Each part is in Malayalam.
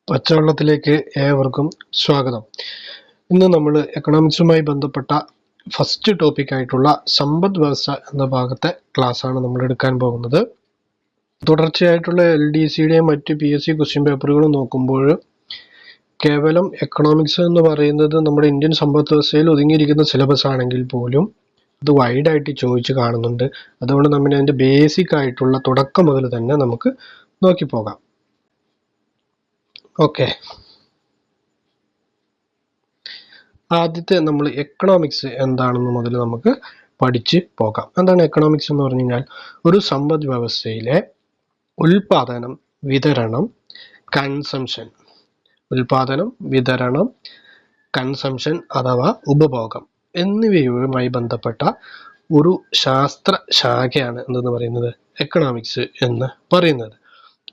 പച്ചവെള്ളത്തിലേക്ക് ഏവർക്കും സ്വാഗതം. ഇന്ന് നമ്മൾ എക്കണോമിക്സുമായി ബന്ധപ്പെട്ട ഫസ്റ്റ് ടോപ്പിക് ആയിട്ടുള്ള സമ്പദ് വ്യവസ്ഥ എന്ന ഭാഗത്തെ ക്ലാസ് ആണ് നമ്മൾ എടുക്കാൻ പോകുന്നത്. തുടർച്ചയായിട്ടുള്ള LDCയുടെയും മറ്റ് PSC ക്വസ്റ്റ്യൻ പേപ്പറുകളും നോക്കുമ്പോൾ കേവലം എക്കണോമിക്സ് എന്ന് പറയുന്നത് നമ്മുടെ ഇന്ത്യൻ സമ്പദ് വ്യവസ്ഥയിൽ ഒതുങ്ങിയിരിക്കുന്ന സിലബസ് ആണെങ്കിൽ പോലും അത് വൈഡായിട്ട് ചോദിച്ച് കാണുന്നുണ്ട്. അതുകൊണ്ട് നമ്മൾ അതിൻ്റെ ബേസിക് ആയിട്ടുള്ള തുടക്കം മുതൽ തന്നെ നമുക്ക് നോക്കിപ്പോകാം. ഓക്കെ, ആദ്യത്തെ നമ്മൾ എക്കണോമിക്സ് എന്താണെന്ന് മുതൽ നമുക്ക് പഠിച്ച് പോകാം. എന്താണ് എക്കണോമിക്സ് എന്ന് പറഞ്ഞു കഴിഞ്ഞാൽ ഒരു സമ്പദ് വ്യവസ്ഥയിലെ ഉൽപാദനം, വിതരണം, കൺസംഷൻ, ഉൽപാദനം, വിതരണം, കൺസംഷൻ അഥവാ ഉപഭോഗം എന്നിവയുമായി ബന്ധപ്പെട്ട ഒരു ശാസ്ത്ര ശാഖയാണ് എന്തെന്ന് പറയുന്നത് എക്കണോമിക്സ് എന്ന് പറയുന്നത്.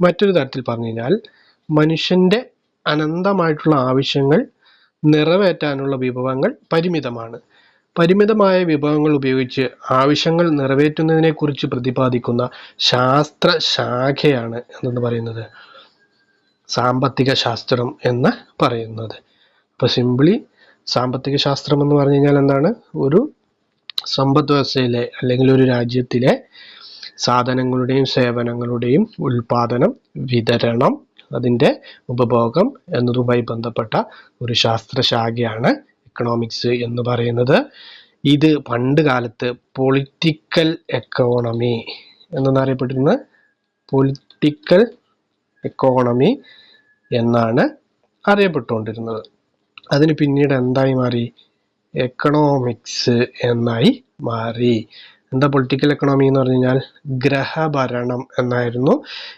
മറ്റൊരു തരത്തിൽ പറഞ്ഞു കഴിഞ്ഞാൽ മനുഷ്യന്റെ അനന്തമായിട്ടുള്ള ആവശ്യങ്ങൾ നിറവേറ്റാനുള്ള വിഭവങ്ങൾ പരിമിതമാണ്. പരിമിതമായ വിഭവങ്ങൾ ഉപയോഗിച്ച് ആവശ്യങ്ങൾ നിറവേറ്റുന്നതിനെ കുറിച്ച് പ്രതിപാദിക്കുന്ന ശാസ്ത്ര ശാഖയാണ് എന്തെന്ന് പറയുന്നത് സാമ്പത്തിക ശാസ്ത്രം എന്ന് പറയുന്നത്. അപ്പൊ സിംപിളി സാമ്പത്തിക ശാസ്ത്രം എന്ന് പറഞ്ഞു കഴിഞ്ഞാൽ എന്താണ്? ഒരു സമ്പദ് വ്യവസ്ഥയിലെ അല്ലെങ്കിൽ ഒരു രാജ്യത്തിലെ സാധനങ്ങളുടെയും സേവനങ്ങളുടെയും ഉൽപാദനം, വിതരണം, അതിൻ്റെ ഉപഭോഗം എന്നതുമായി ബന്ധപ്പെട്ട ഒരു ശാസ്ത്രശാഖയാണ് എക്കണോമിക്സ് എന്ന് പറയുന്നത്. ഇത് പണ്ട് കാലത്ത് പൊളിറ്റിക്കൽ എക്കോണമി എന്നറിയപ്പെട്ടിരുന്നത് പൊളിറ്റിക്കൽ എക്കോണമി എന്നാണ് അറിയപ്പെട്ടുകൊണ്ടിരുന്നത്. അതിന് പിന്നീട് എന്തായി മാറി? എക്കണോമിക്സ് എന്നായി മാറി. എന്താ പൊളിറ്റിക്കൽ എക്കണോമി എന്ന് പറഞ്ഞു കഴിഞ്ഞാൽ ഗ്രഹഭരണം എന്നായിരുന്നു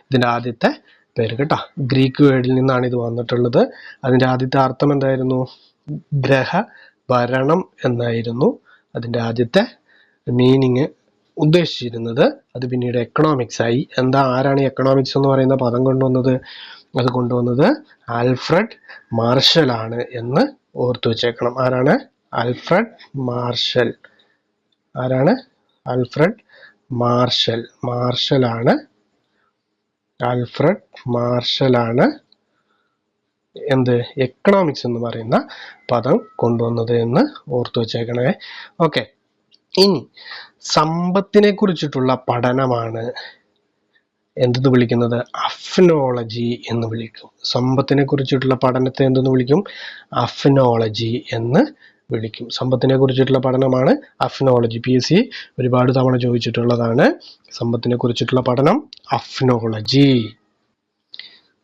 ഇതിൻ്റെ ആദ്യത്തെ പേര് കേട്ടോ. ഗ്രീക്ക് വേർഡിൽ നിന്നാണ് ഇത് വന്നിട്ടുള്ളത്. അതിൻ്റെ ആദ്യത്തെ അർത്ഥം എന്തായിരുന്നു? ഗ്രഹഭരണം എന്നായിരുന്നു അതിൻ്റെ ആദ്യത്തെ മീനിങ് ഉദ്ദേശിച്ചിരുന്നത്. അത് പിന്നീട് എക്കണോമിക്സ് ആയി. ആരാണ് എക്കണോമിക്സ് എന്ന് പറയുന്ന പദം കൊണ്ടുവന്നത്? അത് കൊണ്ടുവന്നത് ആൽഫ്രഡ് മാർഷൽ ആണ് എന്ന് ഓർത്തു വെച്ചേക്കണം. ആരാണ്? Alfred Marshall. ആരാണ്? Alfred Marshall. ആൽഫ്രഡ് മാർഷലാണ് എന്ത് എക്കണോമിക്സ് എന്ന് പറയുന്ന പദം കൊണ്ടുവന്നത് എന്ന് ഓർത്തു വെച്ചേക്കണേ. ഓക്കെ, ഇനി സമ്പത്തിനെ കുറിച്ചിട്ടുള്ള പഠനമാണ് എന്തെന്ന് വിളിക്കുന്നത്? അഫ്നോളജി എന്ന് വിളിക്കും. സമ്പത്തിനെ കുറിച്ചിട്ടുള്ള പഠനത്തെ എന്തെന്ന് വിളിക്കും? അഫ്നോളജി എന്ന് വിളിക്കും. സമ്പത്തിനെ കുറിച്ചിട്ടുള്ള പഠനമാണ് അഫ്നോളജി. PSC ഒരുപാട് തവണ ചോദിച്ചിട്ടുള്ളതാണ്. സമ്പത്തിനെ കുറിച്ചിട്ടുള്ള പഠനം അഫ്നോളജി.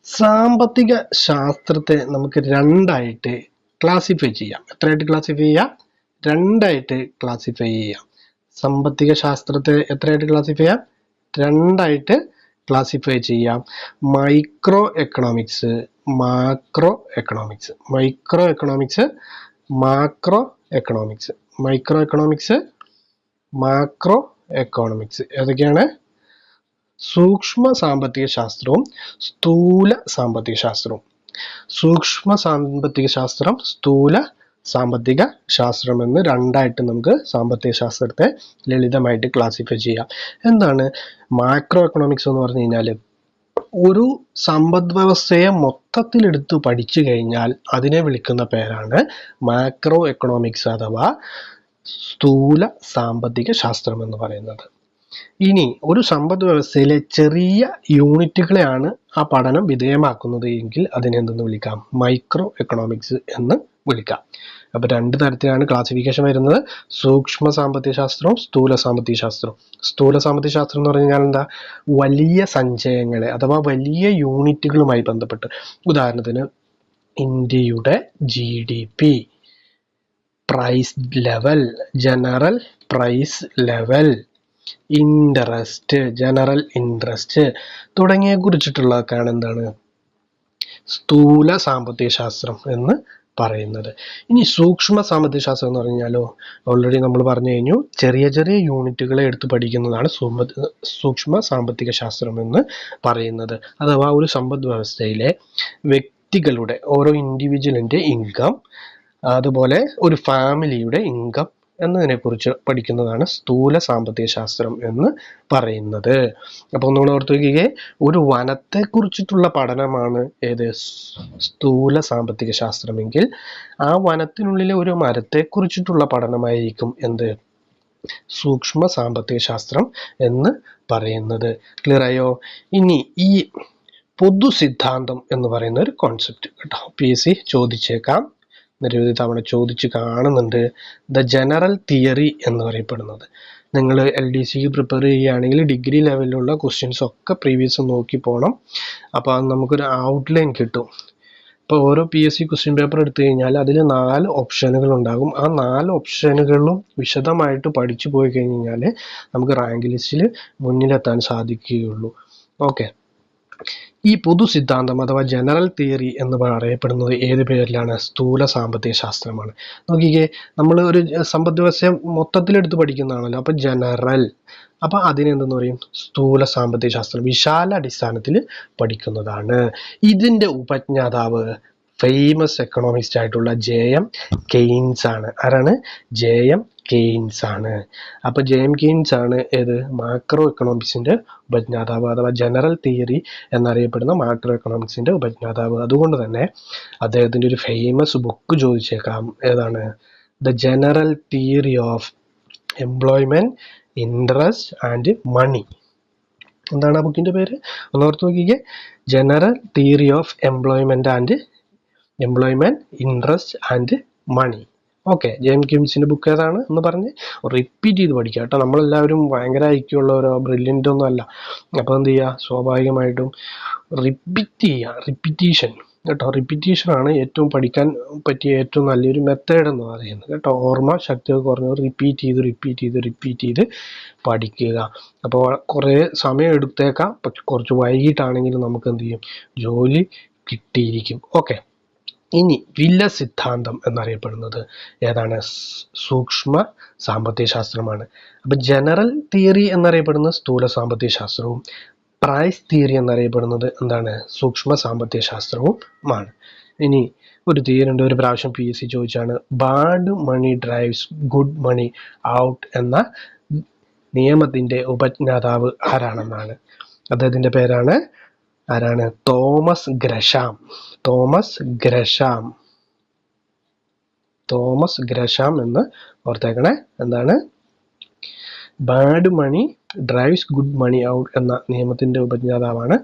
സാമ്പത്തിക ശാസ്ത്രത്തെ നമുക്ക് രണ്ടായിട്ട് ക്ലാസിഫൈ ചെയ്യാം. എത്രയായിട്ട് ക്ലാസിഫൈ ചെയ്യാം? രണ്ടായിട്ട് ക്ലാസിഫൈ ചെയ്യാം. സാമ്പത്തിക ശാസ്ത്രത്തെ എത്രയായിട്ട് ക്ലാസിഫൈ ചെയ്യാം? രണ്ടായിട്ട് ക്ലാസിഫൈ ചെയ്യാം. Micro economics, macro economics. Micro economics, macro economics. Micro economics, macro economics ഏതൊക്കെയാണ്? സൂക്ഷ്മ സാമ്പത്തിക ശാസ്ത്രവും സ്ഥൂല സാമ്പത്തിക ശാസ്ത്രവും. സൂക്ഷ്മ സാമ്പത്തിക ശാസ്ത്രം, സ്ഥൂല സാമ്പത്തിക ശാസ്ത്രം എന്ന് രണ്ടായിട്ട് നമുക്ക് സാമ്പത്തിക ശാസ്ത്രത്തെ ലളിതമായിട്ട് ക്ലാസിഫൈ ചെയ്യാം. എന്താണ് മാക്രോ എക്കണോമിക്സ് എന്ന് പറഞ്ഞു കഴിഞ്ഞാൽ ഒരു സമ്പദ് വ്യവസ്ഥയെ മൊത്തത്തിലെടുത്ത് പഠിച്ചു കഴിഞ്ഞാൽ അതിനെ വിളിക്കുന്ന പേരാണ് മാക്രോ എക്കണോമിക്സ് അഥവാ സ്ഥൂല സാമ്പത്തിക ശാസ്ത്രം എന്ന് പറയുന്നത്. ഇനി ഒരു സമ്പദ് വ്യവസ്ഥയിലെ ചെറിയ യൂണിറ്റുകളെയാണ് ആ പഠനം വിധേയമാക്കുന്നത് എങ്കിൽ അതിനെന്തെന്ന് വിളിക്കാം? മൈക്രോ എക്കണോമിക്സ് എന്ന് വിളിക്കാം. അപ്പൊ രണ്ട് തരത്തിലാണ് ക്ലാസിഫിക്കേഷൻ വരുന്നത്: സൂക്ഷ്മ സാമ്പത്തിക ശാസ്ത്രവും സ്ഥൂല സാമ്പത്തിക ശാസ്ത്രവും. സ്ഥൂല സാമ്പത്തിക ശാസ്ത്രം എന്ന് പറഞ്ഞു കഴിഞ്ഞാൽ എന്താ? വലിയ സഞ്ചയങ്ങളെ അഥവാ വലിയ യൂണിറ്റുകളുമായി ബന്ധപ്പെട്ട്, ഉദാഹരണത്തിന് ഇന്ത്യയുടെ GDP, price level, general price level, interest, general interest തുടങ്ങിയ കുറിച്ചിട്ടുള്ളതൊക്കെയാണ് എന്താണ് സ്ഥൂല സാമ്പത്തിക ശാസ്ത്രം എന്ന് പറയുന്നത്. ഇനി സൂക്ഷ്മ സാമ്പത്തിക ശാസ്ത്രം എന്ന് പറഞ്ഞാലോ ഓൾറെഡി നമ്മൾ പറഞ്ഞു കഴിഞ്ഞു, ചെറിയ ചെറിയ യൂണിറ്റുകളെ എടുത്ത് പഠിക്കുന്നതാണ് സൂക്ഷ്മ സാമ്പത്തിക ശാസ്ത്രം എന്ന് പറയുന്നത്. അഥവാ ഒരു സമ്പദ് വ്യവസ്ഥയിലെ വ്യക്തികളുടെ ഓരോ ഇൻഡിവിജ്വലിൻ്റെ ഇൻകം, അതുപോലെ ഒരു ഫാമിലിയുടെ ഇൻകം എന്നതിനെ കുറിച്ച് പഠിക്കുന്നതാണ് സ്ഥൂല സാമ്പത്തിക ശാസ്ത്രം എന്ന് പറയുന്നത്. അപ്പോൾ ഒന്നുകൂടെ ഓർത്ത് വയ്ക്കുക, ഒരു വനത്തെ കുറിച്ചിട്ടുള്ള പഠനമാണ് ഏത് സ്ഥൂല സാമ്പത്തിക ശാസ്ത്രമെങ്കിൽ ആ വനത്തിനുള്ളിലെ ഒരു മരത്തെ കുറിച്ചിട്ടുള്ള പഠനമായിരിക്കും എന്ത് സൂക്ഷ്മ സാമ്പത്തിക ശാസ്ത്രം എന്ന് പറയുന്നത്. ക്ലിയർ ആയോ? ഇനി ഈ പൊതു സിദ്ധാന്തം എന്ന് പറയുന്ന ഒരു കോൺസെപ്റ്റ് കേട്ടോ, PSC ചോദിച്ചേക്കാം, നിരവധി തവണ ചോദിച്ച് കാണുന്നുണ്ട്. ദ ജനറൽ തിയറി എന്ന് പറയപ്പെടുന്നത്, നിങ്ങൾ LDCക്ക് പ്രിപ്പയർ ചെയ്യുകയാണെങ്കിൽ ഡിഗ്രി ലെവലിലുള്ള ക്വസ്റ്റ്യൻസ് ഒക്കെ പ്രീവിയസ് നോക്കി പോകണം. അപ്പോൾ അത് നമുക്കൊരു ഔട്ട്ലൈൻ കിട്ടും. ഇപ്പോൾ ഓരോ PSC ക്വസ്റ്റ്യൻ പേപ്പർ എടുത്തു കഴിഞ്ഞാൽ അതിൽ 4 ഓപ്ഷനുകൾ ഉണ്ടാകും. ആ 4 ഓപ്ഷനുകളും വിശദമായിട്ട് പഠിച്ചു പോയി കഴിഞ്ഞാൽ നമുക്ക് റാങ്ക് ലിസ്റ്റിൽ മുന്നിലെത്താൻ സാധിക്കുകയുള്ളൂ. ഓക്കെ, ഈ പൊതു സിദ്ധാന്തം അഥവാ ജനറൽ തിയറി എന്ന് പറയപ്പെടുന്നത് ഏത് പേരിലാണ്? സ്ഥൂല സാമ്പത്തിക ശാസ്ത്രമാണ്. നോക്കിക്കേ, നമ്മൾ ഒരു സമ്പദ് വ്യവസ്ഥ മൊത്തത്തിലെടുത്ത് പഠിക്കുന്നതാണല്ലോ, അപ്പൊ ജനറൽ, അപ്പൊ അതിനെന്തെന്ന് പറയും? സ്ഥൂല സാമ്പത്തിക ശാസ്ത്രം, വിശാല അടിസ്ഥാനത്തിൽ പഠിക്കുന്നതാണ്. ഇതിന്റെ ഉപജ്ഞാതാവ് ഫേമസ് എക്കണോമിസ്റ്റ് ആയിട്ടുള്ള JM കെയ്ൻസ് ആണ്. ആരാണ്? JM കെയ്ൻസ് ആണ്. അപ്പൊ JM കെയ്ൻസ് ആണ് ഏത് മാക്രോ എക്കണോമിക്സിന്റെ ഉപജ്ഞാതാവ് അഥവാ ജനറൽ തിയറി എന്നറിയപ്പെടുന്ന മാക്രോ എക്കണോമിക്സിന്റെ ഉപജ്ഞാതാവ്. അതുകൊണ്ട് തന്നെ അദ്ദേഹത്തിന്റെ ഒരു ഫേമസ് ബുക്ക് ചോദിച്ചേക്കാം. ഏതാണ്? The general theory of employment, interest and money. എന്താണ് ആ ബുക്കിന്റെ പേര്? ഒന്ന് ഓർത്ത് നോക്കിക്കേ, general theory of employment, interest and money. Okay, JM കെയ്ൻസിന്റെ ബുക്ക് ഏതാണ് എന്ന് പറഞ്ഞ് റിപ്പീറ്റ് ചെയ്ത് പഠിക്കുക കേട്ടോ. നമ്മളെല്ലാവരും ഭയങ്കര ഐക്യമുള്ളവരോ ബ്രില്യൻ്റ് ഒന്നും അല്ല. അപ്പോൾ എന്ത് ചെയ്യുക, സ്വാഭാവികമായിട്ടും റിപ്പീറ്റ് ചെയ്യുക, റിപ്പീറ്റീഷൻ കേട്ടോ. റിപ്പീറ്റീഷൻ ആണ് ഏറ്റവും പഠിക്കാൻ പറ്റിയ ഏറ്റവും നല്ലൊരു മെത്തേഡ് എന്ന് പറയുന്നത് കേട്ടോ. ഓർമ്മ ശക്തി കുറഞ്ഞവർ റിപ്പീറ്റ് ചെയ്ത് പഠിക്കുക. അപ്പോൾ കുറേ സമയം എടുത്തേക്കാം, പക്ഷെ കുറച്ച് വൈകിട്ടാണെങ്കിലും നമുക്ക് എന്ത് ചെയ്യും, ജോലി കിട്ടിയിരിക്കും. ഓക്കെ, ഇനി വില സിദ്ധാന്തം എന്നറിയപ്പെടുന്നത് ഏതാണ്? സൂക്ഷ്മ സാമ്പത്തിക ശാസ്ത്രമാണ്. അപ്പൊ ജനറൽ തിയറി എന്നറിയപ്പെടുന്ന സ്ഥൂല സാമ്പത്തിക ശാസ്ത്രവും പ്രൈസ് തിയറി എന്നറിയപ്പെടുന്നത് എന്താണ്? സൂക്ഷ്മ സാമ്പത്തിക ശാസ്ത്രവുമാണ്. ഇനി ഒരു തിയറി ഉണ്ട്, ഒരു പ്രാവശ്യം PSC ചോദിച്ചാണ്, ബാഡ് മണി ഡ്രൈവ്സ് ഗുഡ് മണി ഔട്ട് എന്ന നിയമത്തിന്റെ ഉപജ്ഞാതാവ് ആരാണെന്നാണ്. അദ്ദേഹത്തിന്റെ പേരാണ് ആരാണ്? തോമസ് ഗ്രഷാം എന്ന് ഓർത്തേക്കണേ. എന്താണ്? ബാഡ് മണി ഡ്രൈവ്സ് ഗുഡ് മണി ഔട്ട് എന്ന നിയമത്തിന്റെ ഉപജ്ഞാതാവാണ്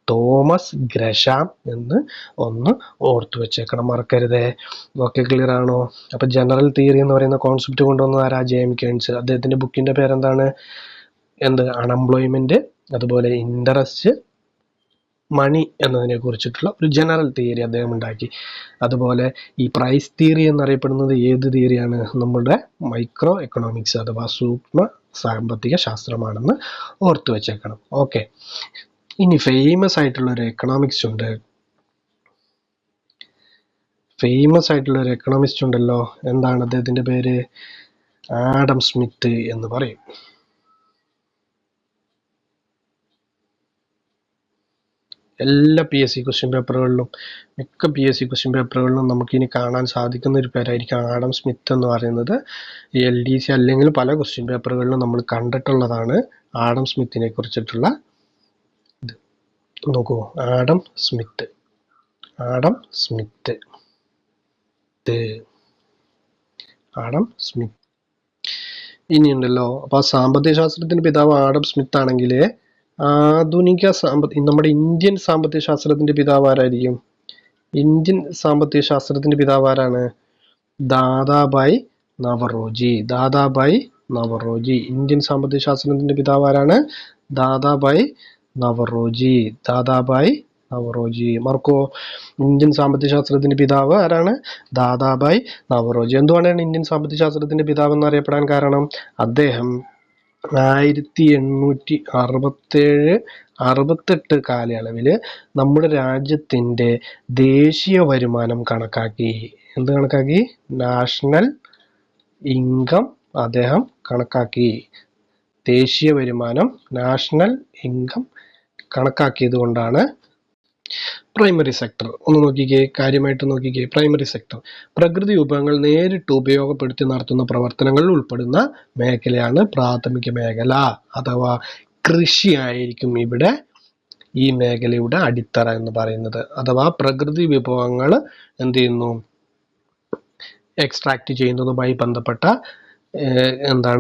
തോമസ് ഗ്രഷാം എന്ന് ഒന്ന് ഓർത്തു വെച്ചേക്കണം, മറക്കരുതേ. ഓക്കെ, ക്ലിയർ ആണോ? അപ്പൊ ജനറൽ തിയറി എന്ന് പറയുന്ന കോൺസെപ്റ്റ് കൊണ്ടുവന്നത് ആരാ? JM Keynes. അദ്ദേഹത്തിന്റെ ബുക്കിന്റെ പേരെന്താണ്? അൺഎംപ്ലോയ്മെന്റ്, അതുപോലെ ഇൻട്രസ്റ്റ്, മണി എന്നതിനെ കുറിച്ചിട്ടുള്ള ഒരു ജനറൽ തിയറി അദ്ദേഹം ഉണ്ടാക്കി. അതുപോലെ ഈ പ്രൈസ് തിയറി എന്നറിയപ്പെടുന്നത് ഏത് തിയറിയാണ്? നമ്മുടെ മൈക്രോ എക്കണോമിക്സ് അഥവാ സൂക്ഷ്മ സാമ്പത്തിക ശാസ്ത്രമാണെന്ന് ഓർത്തു വെച്ചേക്കണം. ഓക്കെ, ഇനി ഫേമസ് ആയിട്ടുള്ള ഒരു എക്കണോമിക്സ് ഉണ്ടല്ലോ. എന്താണ് അദ്ദേഹത്തിന്റെ പേര്? ആഡം സ്മിത്ത് എന്ന് പറയും. എല്ലാ PSC ക്വസ്റ്റ്യൻ പേപ്പറുകളിലും, മിക്ക PSC ക്വസ്റ്റ്യൻ പേപ്പറുകളിലും നമുക്കിനി കാണാൻ സാധിക്കുന്ന ഒരു പേരായിരിക്കും ആഡം സ്മിത്ത് എന്ന് പറയുന്നത്. ഈ LDC അല്ലെങ്കിൽ പല ക്വസ്റ്റ്യൻ പേപ്പറുകളിലും നമ്മൾ കണ്ടിട്ടുള്ളതാണ് ആഡം സ്മിത്തിനെ കുറിച്ചിട്ടുള്ള ഇത്. നോക്കൂ, ആഡം സ്മിത്ത് ഇനിയുണ്ടല്ലോ. അപ്പൊ ആ സാമ്പത്തിക ശാസ്ത്രത്തിന്റെ പിതാവ് ആഡം സ്മിത്ത് ആണെങ്കിൽ ആധുനിക നമ്മുടെ ഇന്ത്യൻ സാമ്പത്തിക ശാസ്ത്രത്തിന്റെ പിതാവ് ആരായിരിക്കും? ദാദാഭായ് നവറോജി. ഇന്ത്യൻ സാമ്പത്തിക ശാസ്ത്രത്തിന്റെ പിതാവ് ആരാണ്? ദാദാഭായ് നവറോജി. മാർക്കോ, ഇന്ത്യൻ സാമ്പത്തിക ശാസ്ത്രത്തിന്റെ പിതാവ് ആരാണ്? ദാദാഭായ് നവറോജി. എന്തുകൊണ്ടാണ് ഇന്ത്യൻ സാമ്പത്തിക ശാസ്ത്രത്തിന്റെ പിതാവ് എന്നറിയപ്പെടാൻ കാരണം? അദ്ദേഹം 1867-68 കാലയളവില് നമ്മുടെ രാജ്യത്തിന്റെ ദേശീയ വരുമാനം കണക്കാക്കി. എന്ത് കണക്കാക്കി? നാഷണൽ ഇൻകം അദ്ദേഹം കണക്കാക്കി. ദേശീയ വരുമാനം, നാഷണൽ ഇൻകം കണക്കാക്കിയത് കൊണ്ടാണ് പ്രൈമറി സെക്ടർ ഒന്ന് നോക്കിക്കേ, കാര്യമായിട്ട് നോക്കിക്കേ. പ്രൈമറി സെക്ടർ പ്രകൃതി വിഭവങ്ങൾ നേരിട്ട് ഉപയോഗപ്പെടുത്തി നടത്തുന്ന പ്രവർത്തനങ്ങളിൽ ഉൾപ്പെടുന്ന മേഖലയാണ് പ്രാഥമിക മേഖല അഥവാ കൃഷിയായിരിക്കും ഇവിടെ ഈ മേഖലയുടെ അടിത്തറ എന്ന് പറയുന്നത്. അഥവാ പ്രകൃതി വിഭവങ്ങൾ എന്ത് ചെയ്യുന്നു, എക്സ്ട്രാക്ട് ചെയ്യുന്നതുമായി ബന്ധപ്പെട്ട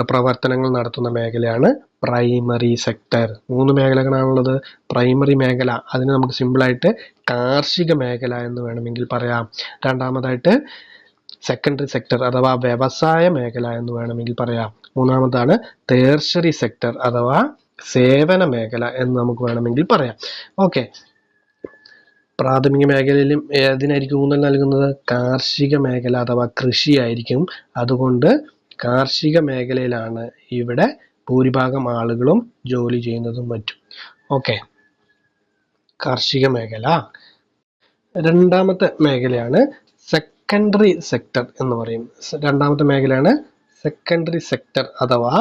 പ്രവർത്തനങ്ങൾ നടത്തുന്ന മേഖലയാണ് പ്രൈമറി സെക്ടർ. 3 മേഖലകളാണുള്ളത്. പ്രൈമറി മേഖല, അതിന് നമുക്ക് സിമ്പിളായിട്ട് കാർഷിക മേഖല എന്ന് വേണമെങ്കിൽ പറയാം. രണ്ടാമതായിട്ട് സെക്കൻഡറി സെക്ടർ അഥവാ വ്യവസായ മേഖല എന്ന് വേണമെങ്കിൽ പറയാം. മൂന്നാമതാണ് ടേർഷറി സെക്ടർ അഥവാ സേവന മേഖല എന്ന് നമുക്ക് വേണമെങ്കിൽ പറയാം. ഓക്കെ, പ്രാഥമിക മേഖലയിലും ഏതിനായിരിക്കും ഊന്നൽ നൽകുന്നത്? കാർഷിക മേഖല അഥവാ കൃഷിയായിരിക്കും. അതുകൊണ്ട് കാർഷിക മേഖലയിലാണ് ഇവിടെ ഭൂരിഭാഗം ആളുകളും ജോലി ചെയ്യുന്നതും മറ്റും. ഓക്കെ, കാർഷിക മേഖല. രണ്ടാമത്തെ മേഖലയാണ് സെക്കൻഡറി സെക്ടർ എന്ന് പറയും. രണ്ടാമത്തെ മേഖലയാണ് സെക്കൻഡറി സെക്ടർ അഥവാ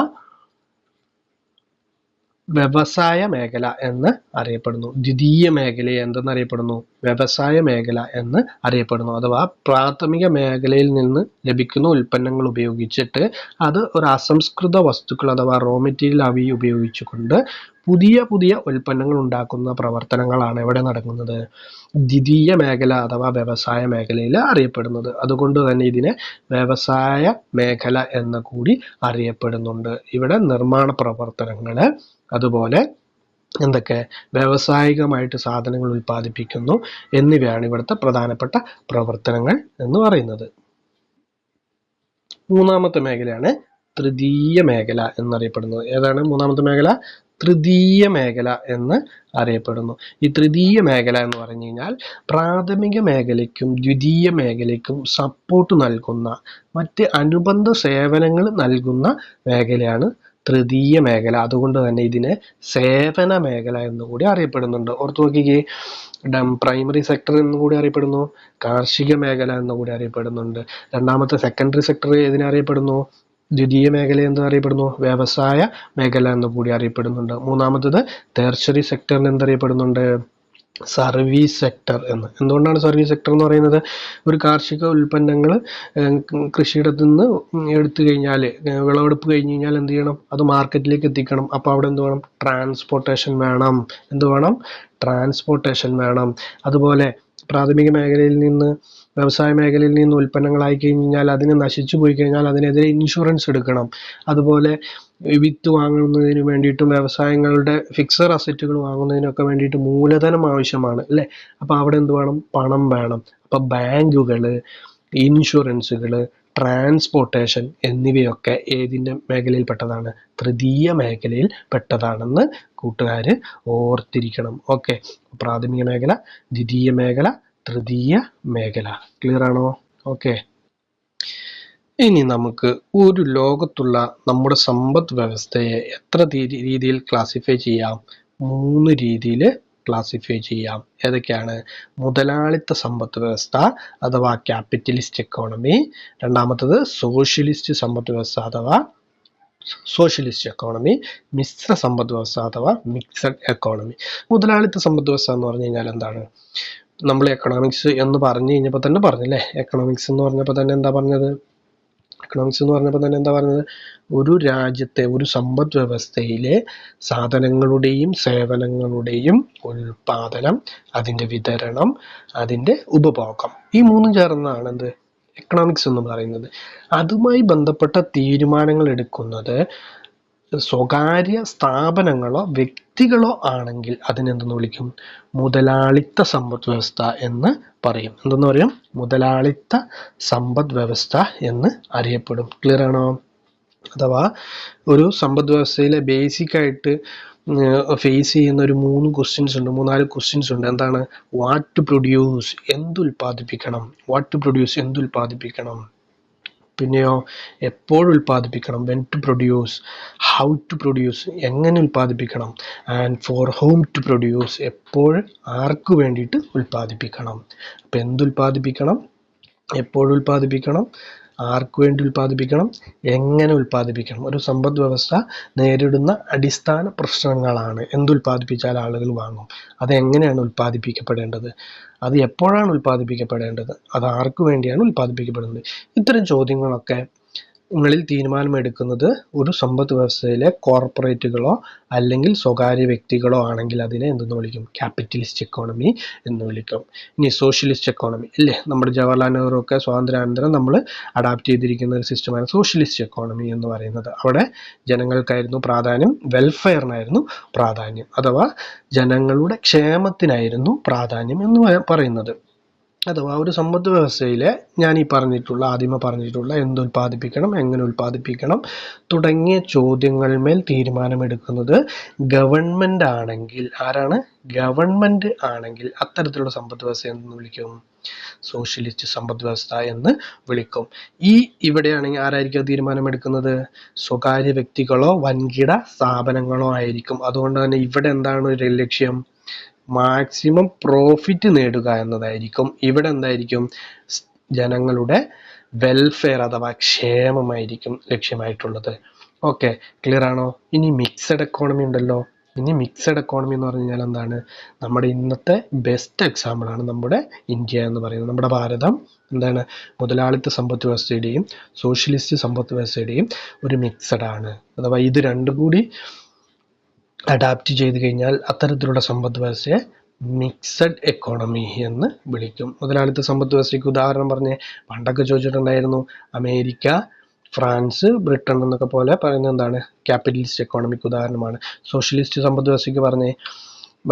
വ്യവസായ മേഖല എന്ന് അറിയപ്പെടുന്നു. ദ്വിതീയ മേഖലയെ എന്തെന്നറിയപ്പെടുന്നു? വ്യവസായ മേഖല എന്ന് അറിയപ്പെടുന്നു. അഥവാ പ്രാഥമിക മേഖലയിൽ നിന്ന് ലഭിക്കുന്ന ഉൽപ്പന്നങ്ങൾ ഉപയോഗിച്ചിട്ട് അത് ഒരു അസംസ്കൃത വസ്തുക്കൾ അഥവാ റോ മെറ്റീരിയൽ അവി ഉപയോഗിച്ചുകൊണ്ട് പുതിയ പുതിയ ഉൽപ്പന്നങ്ങൾ ഉണ്ടാക്കുന്ന പ്രവർത്തനങ്ങളാണ് എവിടെ നടക്കുന്നത്? ദ്വിതീയ മേഖല അഥവാ വ്യവസായ മേഖലയിൽ അറിയപ്പെടുന്നത്. അതുകൊണ്ട് തന്നെ ഇതിനെ വ്യവസായ മേഖല എന്ന് കൂടി അറിയപ്പെടുന്നുണ്ട്. ഇവിടെ നിർമ്മാണ പ്രവർത്തനങ്ങൾ, അതുപോലെ എന്തൊക്കെ വ്യാവസായികമായിട്ട് സാധനങ്ങൾ ഉൽപ്പാദിപ്പിക്കുന്നു എന്നിവയാണ് ഇവിടുത്തെ പ്രധാനപ്പെട്ട പ്രവർത്തനങ്ങൾ എന്ന് പറയുന്നത്. മൂന്നാമത്തെ മേഖലയാണ് തൃതീയ മേഖല എന്നറിയപ്പെടുന്നത്. ഏതാണ് മൂന്നാമത്തെ മേഖല? തൃതീയ മേഖല എന്ന് അറിയപ്പെടുന്നു. ഈ തൃതീയ മേഖല എന്ന് പറഞ്ഞു കഴിഞ്ഞാൽ പ്രാഥമിക മേഖലയ്ക്കും ദ്വിതീയ മേഖലയ്ക്കും സപ്പോർട്ട് നൽകുന്ന മറ്റ് അനുബന്ധ സേവനങ്ങൾ നൽകുന്ന മേഖലയാണ് തൃതീയ മേഖല. അതുകൊണ്ട് തന്നെ ഇതിനെ സേവന മേഖല എന്നുകൂടി അറിയപ്പെടുന്നുണ്ട്. ഓർത്തു നോക്കിക്കേ, പ്രൈമറി സെക്ടർ എന്നുകൂടി അറിയപ്പെടുന്നു, കാർഷിക മേഖല എന്നുകൂടി അറിയപ്പെടുന്നുണ്ട്. രണ്ടാമത്തെ സെക്കൻഡറി സെക്ടർ ഏതിനെ അറിയപ്പെടുന്നു? ദ്വിതീയ മേഖല എന്ന് അറിയപ്പെടുന്നു, വ്യവസായ മേഖല എന്ന് കൂടി അറിയപ്പെടുന്നുണ്ട്. മൂന്നാമത്തത് ടേർഷറി സെക്ടറിന് എന്തറിയപ്പെടുന്നുണ്ട്? സർവീസ് സെക്ടർ എന്ന്. എന്തുകൊണ്ടാണ് സർവീസ് സെക്ടർ എന്ന് പറയുന്നത്? ഒരു കാർഷിക ഉൽപ്പന്നങ്ങൾ കൃഷിയിടത്തു നിന്ന് എടുത്തു കഴിഞ്ഞാൽ, വിളവെടുപ്പ് കഴിഞ്ഞ് കഴിഞ്ഞാൽ എന്ത് ചെയ്യണം? അത് മാർക്കറ്റിലേക്ക് എത്തിക്കണം. അപ്പോൾ അവിടെ എന്ത് വേണം? ട്രാൻസ്പോർട്ടേഷൻ വേണം. എന്ത് വേണം? ട്രാൻസ്പോർട്ടേഷൻ വേണം. അതുപോലെ പ്രാഥമിക മേഖലയിൽ നിന്ന് വ്യവസായ മേഖലയിൽ നിന്ന് ഉൽപ്പന്നങ്ങളായി കഴിഞ്ഞാൽ അതിന് നശിച്ചു പോയി കഴിഞ്ഞാൽ അതിനെതിരെ ഇൻഷുറൻസ് എടുക്കണം. അതുപോലെ വിത്ത് വാങ്ങുന്നതിന് വേണ്ടിയിട്ടും വ്യവസായങ്ങളുടെ ഫിക്സഡ് അസറ്റുകൾ വാങ്ങുന്നതിനൊക്കെ വേണ്ടിയിട്ട് മൂലധനം ആവശ്യമാണ് അല്ലേ? അപ്പോൾ അവിടെ എന്ത് വേണം? പണം വേണം. അപ്പോൾ ബാങ്കുകൾ, ഇൻഷുറൻസുകൾ, ട്രാൻസ്പോർട്ടേഷൻ എന്നിവയൊക്കെ ഏതിൻ്റെ മേഖലയിൽ പെട്ടതാണ്? തൃതീയ മേഖലയിൽ പെട്ടതാണെന്ന് കൂട്ടുകാർ ഓർത്തിരിക്കണം. ഓക്കെ, പ്രാഥമിക മേഖല, ദ്വിതീയ മേഖല, തൃതീയ മേഖല. ക്ലിയർ ആണോ? ഓക്കെ, ഇനി നമുക്ക് ഒരു ലോകത്തുള്ള നമ്മുടെ സമ്പദ് വ്യവസ്ഥയെ എത്ര രീതിയിൽ ക്ലാസിഫൈ ചെയ്യാം? 3 രീതിയിൽ ക്ലാസിഫൈ ചെയ്യാം. ഏതൊക്കെയാണ്? മുതലാളിത്ത സമ്പദ് വ്യവസ്ഥ അഥവാ ക്യാപിറ്റലിസ്റ്റ് എക്കോണമി. രണ്ടാമത്തത് സോഷ്യലിസ്റ്റ് സമ്പദ് വ്യവസ്ഥ അഥവാ സോഷ്യലിസ്റ്റ് എക്കോണമി. മിശ്ര സമ്പദ് വ്യവസ്ഥ അഥവാ മിക്സഡ് എക്കോണമി. മുതലാളിത്ത സമ്പദ് വ്യവസ്ഥ എന്ന് പറഞ്ഞു കഴിഞ്ഞാൽ എന്താണ്? നമ്മൾ എക്കണോമിക്സ് എന്ന് പറഞ്ഞു കഴിഞ്ഞപ്പോൾ തന്നെ പറഞ്ഞല്ലേ, എക്കണോമിക്സ് എന്ന് പറഞ്ഞപ്പോൾ തന്നെ എന്താ പറഞ്ഞത്? ഒരു രാജ്യത്തെ ഒരു സമ്പദ് വ്യവസ്ഥയിലെ സാധനങ്ങളുടെയും സേവനങ്ങളുടെയും ഉൽപാദനം, അതിൻ്റെ വിതരണം, അതിൻ്റെ ഉപഭോഗം, ഈ 3 ചേർന്നാണ് എന്ത്? എക്കണോമിക്സ് എന്ന് പറയുന്നത്. അതുമായി ബന്ധപ്പെട്ട തീരുമാനങ്ങൾ എടുക്കുന്നത് സ്വകാര്യ സ്ഥാപനങ്ങളോ വ്യക്തികളോ ആണെങ്കിൽ അതിനെന്തെന്ന് വിളിക്കും? മുതലാളിത്ത സമ്പദ് വ്യവസ്ഥ എന്ന് പറയും. എന്തെന്ന് പറയും? മുതലാളിത്ത സമ്പദ് വ്യവസ്ഥ എന്ന് അറിയപ്പെടും. ക്ലിയർ ആണോ? അഥവാ ഒരു സമ്പദ് വ്യവസ്ഥയിലെ ബേസിക് ആയിട്ട് ഫേസ് ചെയ്യുന്ന ഒരു 3-4 ക്വസ്റ്റ്യൻസ് ഉണ്ട്. എന്താണ്? വാട്ട് ടു പ്രൊഡ്യൂസ്, എന്തുൽപാദിപ്പിക്കണം. വാട്ട് ടു പ്രൊഡ്യൂസ്, എന്തുൽപാദിപ്പിക്കണം. പിന്നെയോ എപ്പോൾ ഉൽപ്പാദിപ്പിക്കണം, when to produce, how to produce, എങ്ങനെ ഉൽപ്പാദിപ്പിക്കണം, and for whom to produce, എപ്പോൾ ആർക്ക് വേണ്ടിയിട്ട് ഉൽപ്പാദിപ്പിക്കണം. അപ്പം എന്തുൽപ്പാദിപ്പിക്കണം, എപ്പോൾ ഉൽപ്പാദിപ്പിക്കണം, ആർക്ക് വേണ്ടി ഉൽപ്പാദിപ്പിക്കണം, എങ്ങനെ ഉൽപ്പാദിപ്പിക്കണം. ഒരു സമ്പദ് വ്യവസ്ഥ നേരിടുന്ന അടിസ്ഥാന പ്രശ്നങ്ങളാണ്. എന്തുൽപ്പാദിപ്പിച്ചാൽ ആളുകൾ വാങ്ങും, അത് എങ്ങനെയാണ് ഉൽപ്പാദിപ്പിക്കപ്പെടേണ്ടത്, അത് എപ്പോഴാണ് ഉൽപ്പാദിപ്പിക്കപ്പെടേണ്ടത്, അത് ആർക്ക് വേണ്ടിയാണ് ഉൽപ്പാദിപ്പിക്കപ്പെടുന്നത്. ഇത്തരം ചോദ്യങ്ങളൊക്കെ ങ്ങളിൽ തീരുമാനമെടുക്കുന്നത് ഒരു സമ്പദ് വ്യവസ്ഥയിലെ കോർപ്പറേറ്റുകളോ അല്ലെങ്കിൽ സ്വകാര്യ വ്യക്തികളോ ആണെങ്കിൽ അതിനെ എന്തെന്ന് വിളിക്കും, ക്യാപിറ്റലിസ്റ്റ് എക്കോണമി എന്ന് വിളിക്കും. ഇനി സോഷ്യലിസ്റ്റ് എക്കോണമി ഇല്ലേ, നമ്മുടെ ജവഹർലാൽ നെഹ്റു ഒക്കെ സ്വാതന്ത്ര്യാനന്തരം നമ്മൾ അഡാപ്റ്റ് ചെയ്തിരിക്കുന്ന ഒരു സിസ്റ്റമാണ് സോഷ്യലിസ്റ്റ് എക്കോണമി എന്ന് പറയുന്നത്. അവിടെ ജനങ്ങൾക്കായിരുന്നു പ്രാധാന്യം, വെൽഫെയറിനായിരുന്നു പ്രാധാന്യം, അഥവാ ജനങ്ങളുടെ ക്ഷേമത്തിനായിരുന്നു പ്രാധാന്യം എന്ന് പറയുന്നത്. അഥവാ ഒരു സമ്പദ് വ്യവസ്ഥയിലെ ഞാൻ ഈ പറഞ്ഞിട്ടുള്ള ആദ്യമേ പറഞ്ഞിട്ടുള്ള എന്തുൽപ്പാദിപ്പിക്കണം, എങ്ങനെ ഉൽപ്പാദിപ്പിക്കണം തുടങ്ങിയ ചോദ്യങ്ങളിന്മേൽ തീരുമാനമെടുക്കുന്നത് ഗവൺമെന്റ് ആണെങ്കിൽ, ആരാണ്, ഗവൺമെന്റ് ആണെങ്കിൽ അത്തരത്തിലുള്ള സമ്പദ് വ്യവസ്ഥ എന്ന് വിളിക്കും, സോഷ്യലിസ്റ്റ് സമ്പദ് വ്യവസ്ഥ എന്ന് വിളിക്കും. ഇവിടെയാണെങ്കിൽ ആരായിരിക്കും തീരുമാനമെടുക്കുന്നത്, സ്വകാര്യ വ്യക്തികളോ വൻകിട സ്ഥാപനങ്ങളോ ആയിരിക്കും. അതുകൊണ്ട് തന്നെ ഇവിടെ എന്താണ് ഒരു ലക്ഷ്യം, മാക്സിമം പ്രോഫിറ്റ് നേടുക എന്നതായിരിക്കും. ഇവിടെ എന്തായിരിക്കും, ജനങ്ങളുടെ വെൽഫെയർ അഥവാ ക്ഷേമമായിരിക്കും ലക്ഷ്യമായിട്ടുള്ളത്. ഓക്കെ, ക്ലിയർ ആണോ? ഇനി മിക്സഡ് എക്കോണമി ഉണ്ടല്ലോ. ഇനി മിക്സഡ് എക്കോണമി എന്ന് പറഞ്ഞു കഴിഞ്ഞാൽ എന്താണ്, നമ്മുടെ ഇന്നത്തെ ബെസ്റ്റ് എക്സാമ്പിൾ ആണ് നമ്മുടെ ഇന്ത്യ എന്ന് പറയുന്നത്. നമ്മുടെ ഭാരതം എന്താണ്, മുതലാളിത്ത സമ്പദ് വ്യവസ്ഥയുടെയും സോഷ്യലിസ്റ്റ് സമ്പദ് വ്യവസ്ഥയുടെയും ഒരു മിക്സഡ് ആണ്. അഥവാ ഇത് രണ്ടും കൂടി അഡാപ്റ്റ് ചെയ്ത് കഴിഞ്ഞാൽ അത്തരത്തിലുള്ള സമ്പദ് വ്യവസ്ഥയെ മിക്സഡ് എക്കോണമി എന്ന് വിളിക്കും. മുതലാളിത്ത സമ്പദ് വ്യവസ്ഥയ്ക്ക് ഉദാഹരണം പറഞ്ഞ് പണ്ടൊക്കെ ചോദിച്ചിട്ടുണ്ടായിരുന്നു, അമേരിക്ക, ഫ്രാൻസ്, ബ്രിട്ടൻ എന്നൊക്കെ പോലെ പറയുന്നത് എന്താണ്, ക്യാപിറ്റലിസ്റ്റ് എക്കോണമിക്ക് ഉദാഹരണമാണ്. സോഷ്യലിസ്റ്റ് സമ്പദ് വ്യവസ്ഥയ്ക്ക് പറഞ്ഞ്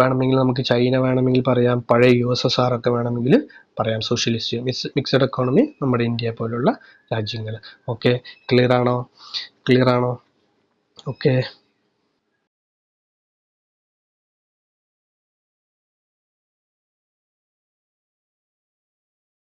വേണമെങ്കിൽ നമുക്ക് ചൈന വേണമെങ്കിൽ പറയാം, പഴയ USSR ഒക്കെ വേണമെങ്കിൽ പറയാം. സോഷ്യലിസ്റ്റ് മിക്സഡ് എക്കോണമി നമ്മുടെ ഇന്ത്യ പോലുള്ള രാജ്യങ്ങൾ. ഓക്കെ, ക്ലിയർ ആണോ? ഓക്കെ.